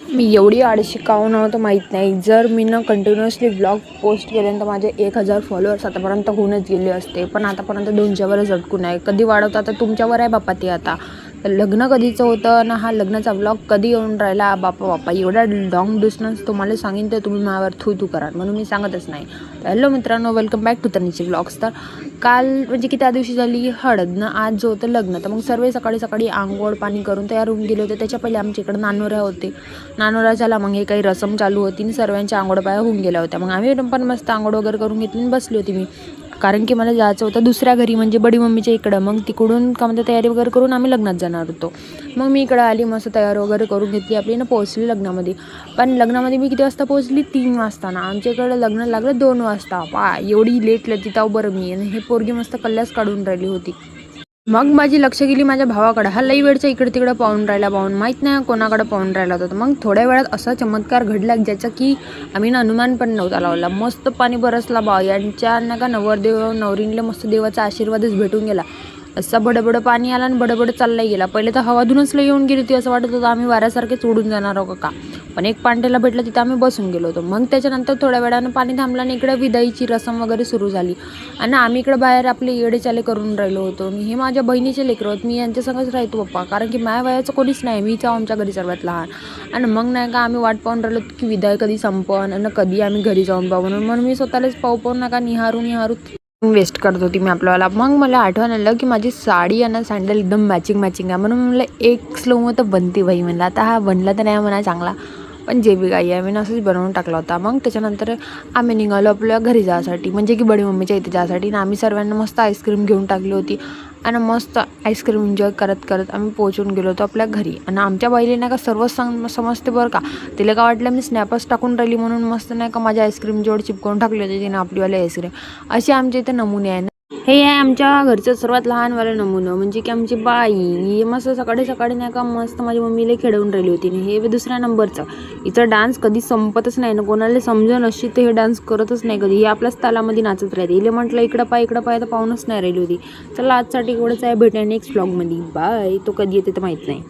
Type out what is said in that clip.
मी एवढी आळशी काहून नव्हतं माहीत नाही. जर मी कंटिन्युअसली ब्लॉग पोस्ट केल्यानंतर माझे 1000 फॉलोअर्स आतापर्यंत होऊनच गेले असते, पण आतापर्यंत 200वरच अटकून आहे. कधी वाढवता तर तुमच्यावर आहे बापा ते. आता तर लग्न कधीचं होतं ना, हा लग्नाचा ब्लॉग कधी येऊन राहिला बापा. एवढा लॉंग डिस्टन्स तुम्हाला सांगेन तर तुम्ही माझ्यावर थू करा, म्हणून मी सांगतच नाही. तर हॅलो मित्रांनो, वेलकम बॅक टू तन्वीचे ब्लॉग्स. तर काल म्हणजे की त्या दिवशी झाली हळद ना, आज जो होतं लग्न. तर मग सर्व सकाळी आंघोळ पाणी करून तयार होऊन गेले होते. त्याच्या पहिले आमच्या इकडं नानोऱ्या होते. नानोरा झाला, मग हे काही रसम चालू होती आणि सर्वांच्या आंघोळ पाया होऊन गेल्या होत्या. मग आम्ही पण मस्त आंघोळ वगैरे करून घेतली आणि बसली होती मी, कारण की मला जायचं होतं दुसऱ्या घरी, म्हणजे बडी मम्मीच्या इकडं. मग तिकडून का म्हणते तयारी वगैरे करून आम्ही लग्नात जाणार होतो. मग मी इकडं आली, मस्त तयारी वगैरे करून घेतली आपली ना, पोहोचली लग्नामध्ये. पण लग्नामध्ये मी किती वाजता पोहोचली? 3 वाजता ना. आमच्या इकडं लग्न लागलं 2 वाजता. एवढी लेट तिथं बरं मी. आणि हे पोरगी मस्त कल्ल्यास काढून राहिली होती. मग माझी लक्ष गेली माझ्या भावाकडे. हा लई वेळचा इकडे तिकडे पाहून राहिला, माहीत नाही कोणाकडे पाहून राहिला होता. मग थोड्या वेळात असा चमत्कार घडला ज्याचा की आम्ही अनुमान पण नव्हता लावला. मस्त पाणी बरसला यांच्या का नवरदेव नवरींला मस्त देवाचा आशीर्वादच भेटून गेला. असा बडबड पाणी आला आणि बडबड चाललाही गेला. पहिले तर हवाधूनच लई येऊन गेली होती, असं वाटत होतं आम्ही वाऱ्यासारखेच उडून जाणार आहोत का. पण एक पांटेला भेटलं, तिथं आम्ही बसून गेलो होतो. मग त्याच्यानंतर थोड्या वेळानं पाणी थांबलं आणि इकडे विदाईची रसम वगैरे सुरू झाली. आणि आम्ही इकडे बाहेर आपले येडेचाले करून राहिलो होतो. आणि हे माझ्या बहिणीचे लेकरं होत, मी यांच्या संगच राहतो पप्पा, कारण की माझ्या वयाचं कोणीच नाही. मीच आमच्या घरी सर्वात लहान. आणि मग नाही का आम्ही वाट पाहून राहिलो की विदाई कधी संपन आणि कधी आम्ही घरी जाऊन पाहू, म्हणून मी स्वतःलाच पाहून नका निहारू वेस्ट करत होती मी आपल्याला. मग मला आठवण आलं की माझी साडी आणि सँडल एकदम मॅचिंग आहे, म्हणून म्हणलं एक स्लो तर बनती बाई. म्हणलं आता हा बनला तर नाही म्हणा चांगला, पण जे बी काही आहे मी असंच बनवून टाकला होता. मग त्याच्यानंतर आम्ही निघालो आपल्या घरी जायसाठी, म्हणजे की बडी मम्मीच्या इथे जायसाठी. आणि आम्ही सर्वांना मस्त आईस्क्रीम घेऊन टाकली होती आणि मस्त आईस्क्रीम एन्जॉय करत आम्ही पोहोचून गेलो होतो आपल्या घरी. आणि आमच्या बाईले नाही का सर्वच समजते बरं का. तिला काय वाटलं मी स्नॅपच टाकून राहिली म्हणून मस्त नाही का माझ्या आईस्क्रीम जोड चिपकवून टाकली होती तिने आपलीवाले आईस्क्रीम. असे आमच्या इथे नमुने आहे ना. हे आहे आमच्या घरचं सर्वात लहानवालं नमुनं, म्हणजे की आमची बाई मस्त सकाळी नाही का मस्त माझ्या मम्मीला खेळवून राहिली होती. हे दुसऱ्या नंबरचं. हिचं डान्स कधी संपतच नाही ना, कोणाला समजून अशी तर हे डान्स करतच नाही कधी. ही आपल्याच तालामध्ये नाचत राहते. हिला म्हटलं इकडं पाय तर पाहूनच नाही राहिली होती. चला आजसाठी एवढंच आहे. भेटूया नेक्स्ट व्लॉगमध्ये. बाय. तो कधी येते तर माहीत नाही.